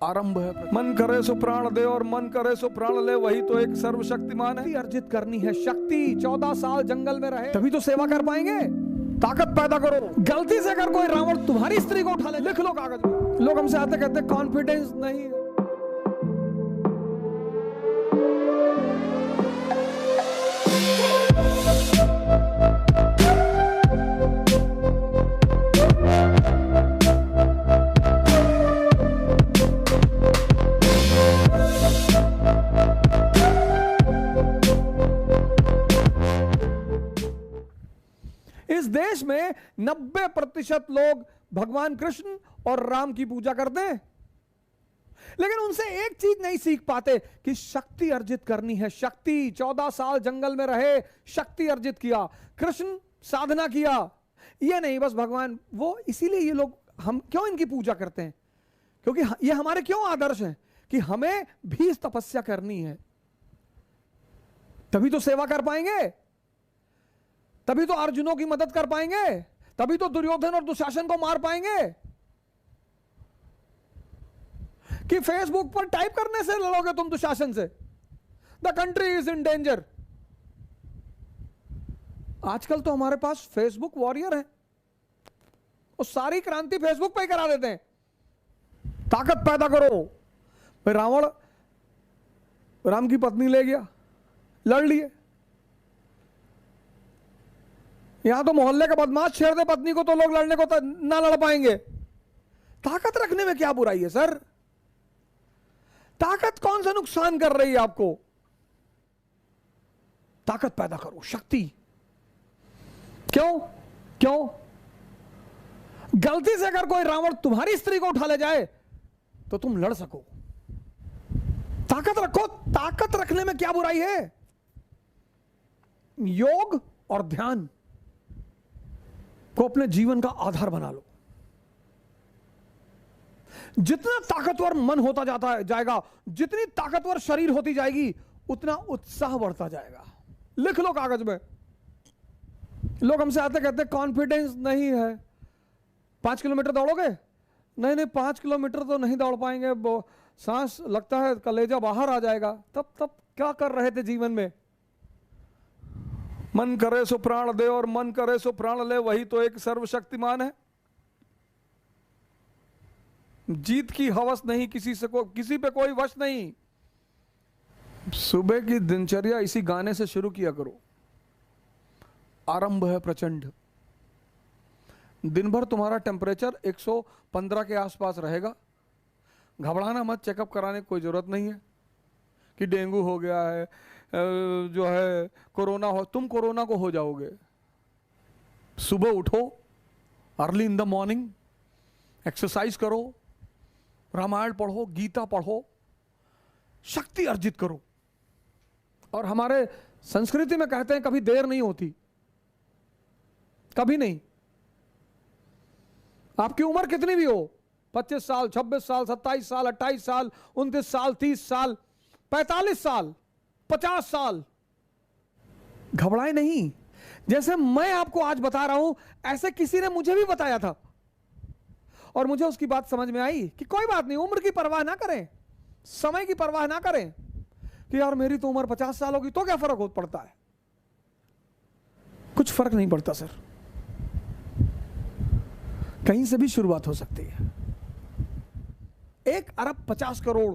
आरंभ है। मन करे सो प्राण दे और मन करे सो प्राण ले, वही तो एक सर्वशक्तिमान है। अर्जित करनी है शक्ति, 14 साल जंगल में रहे तभी तो सेवा कर पाएंगे। ताकत पैदा करो। गलती से अगर कोई रावण तुम्हारी स्त्री को उठा ले, लिख लो कागज में। लोग हमसे आते कहते कॉन्फिडेंस नहीं है। इस देश में 90% लोग भगवान कृष्ण और राम की पूजा करते हैं, लेकिन उनसे एक चीज नहीं सीख पाते कि शक्ति अर्जित करनी है। शक्ति, 14 साल जंगल में रहे, शक्ति अर्जित किया, कृष्ण साधना किया, ये नहीं बस भगवान वो। इसीलिए ये लोग, हम क्यों इनकी पूजा करते हैं? क्योंकि ये हमारे क्यों आदर्श हैं कि हमें भी तपस्या करनी है, तभी तो सेवा कर पाएंगे, तभी तो अर्जुनों की मदद कर पाएंगे, तभी तो दुर्योधन और दुशासन को मार पाएंगे। कि फेसबुक पर टाइप करने से लड़ोगे तुम दुशासन से? The country is in danger. आजकल तो हमारे पास फेसबुक वॉरियर है, वो सारी क्रांति फेसबुक पे ही करा देते हैं। ताकत पैदा करो। भाई रावण राम की पत्नी ले गया, लड़ लिए। यहां तो मोहल्ले का बदमाश छेड़ दे पत्नी को तो लोग लड़ने को ना लड़ पाएंगे। ताकत रखने में क्या बुराई है सर? ताकत कौन सा नुकसान कर रही है आपको? ताकत पैदा करो, शक्ति। क्यों? क्यों? गलती से अगर कोई रावण तुम्हारी स्त्री को उठा ले जाए तो तुम लड़ सको। ताकत रखो। ताकत रखने में क्या बुराई है? योग और ध्यान को अपने जीवन का आधार बना लो। जितना ताकतवर मन होता जाएगा, जितनी ताकतवर शरीर होती जाएगी, उतना उत्साह बढ़ता जाएगा। लिख लो कागज में। लोग हमसे आते कहते कॉन्फिडेंस नहीं है। 5 किलोमीटर दौड़ोगे? नहीं नहीं, 5 किलोमीटर तो नहीं दौड़ पाएंगे, सांस लगता है कलेजा बाहर आ जाएगा। तब क्या कर रहे थे जीवन में? मन करे सो प्राण दे और मन करे सो प्राण ले, वही तो एक सर्वशक्तिमान है। जीत की हवस नहीं, किसी पे कोई वश नहीं। सुबह की दिनचर्या इसी गाने से शुरू किया करो। आरंभ है प्रचंड। दिन भर तुम्हारा टेम्परेचर 115 के आसपास रहेगा। घबराना मत, चेकअप कराने की कोई जरूरत नहीं है कि डेंगू हो गया है, जो है कोरोना हो। तुम कोरोना को हो जाओगे। सुबह उठो, early in the morning, exercise करो, रामायण पढ़ो, गीता पढ़ो, शक्ति अर्जित करो। और हमारे संस्कृति में कहते हैं कभी देर नहीं होती, कभी नहीं। आपकी उम्र कितनी भी हो, 25 साल, 26 साल, 27 साल, 28 साल, 29 साल, 30 साल, 45 साल, 50 साल, घबराए नहीं। जैसे मैं आपको आज बता रहा हूं, ऐसे किसी ने मुझे भी बताया था और मुझे उसकी बात समझ में आई कि कोई बात नहीं, उम्र की परवाह ना करें, समय की परवाह ना करें कि यार मेरी तो उम्र 50 साल होगी तो क्या फर्क पड़ता है। कुछ फर्क नहीं पड़ता सर, कहीं से भी शुरुआत हो सकती है। 1 अरब 50 करोड़।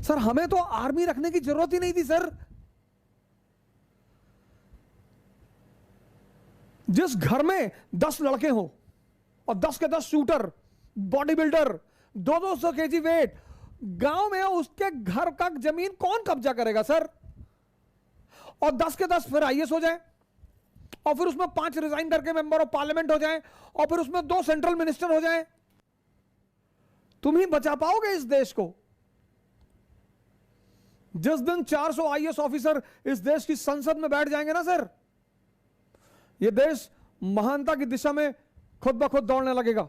सर हमें तो आर्मी रखने की जरूरत ही नहीं थी सर। जिस घर में 10 लड़के हो और 10 के 10 shooter, body builder, 200 KG weight, गांव में उसके घर का जमीन कौन कब्जा करेगा सर? और 10 के 10 फिर आईएएस हो जाए, और फिर उसमें 5 रिजाइन करके मेंबर ऑफ पार्लियामेंट हो जाए, और फिर उसमें 2 सेंट्रल मिनिस्टर हो जाए। तुम ही बचा पाओगे इस देश को। जिस दिन 400 आईएएस ऑफिसर इस देश की संसद में बैठ जाएंगे ना सर, यह देश महानता की दिशा में खुद ब खुद दौड़ने लगेगा।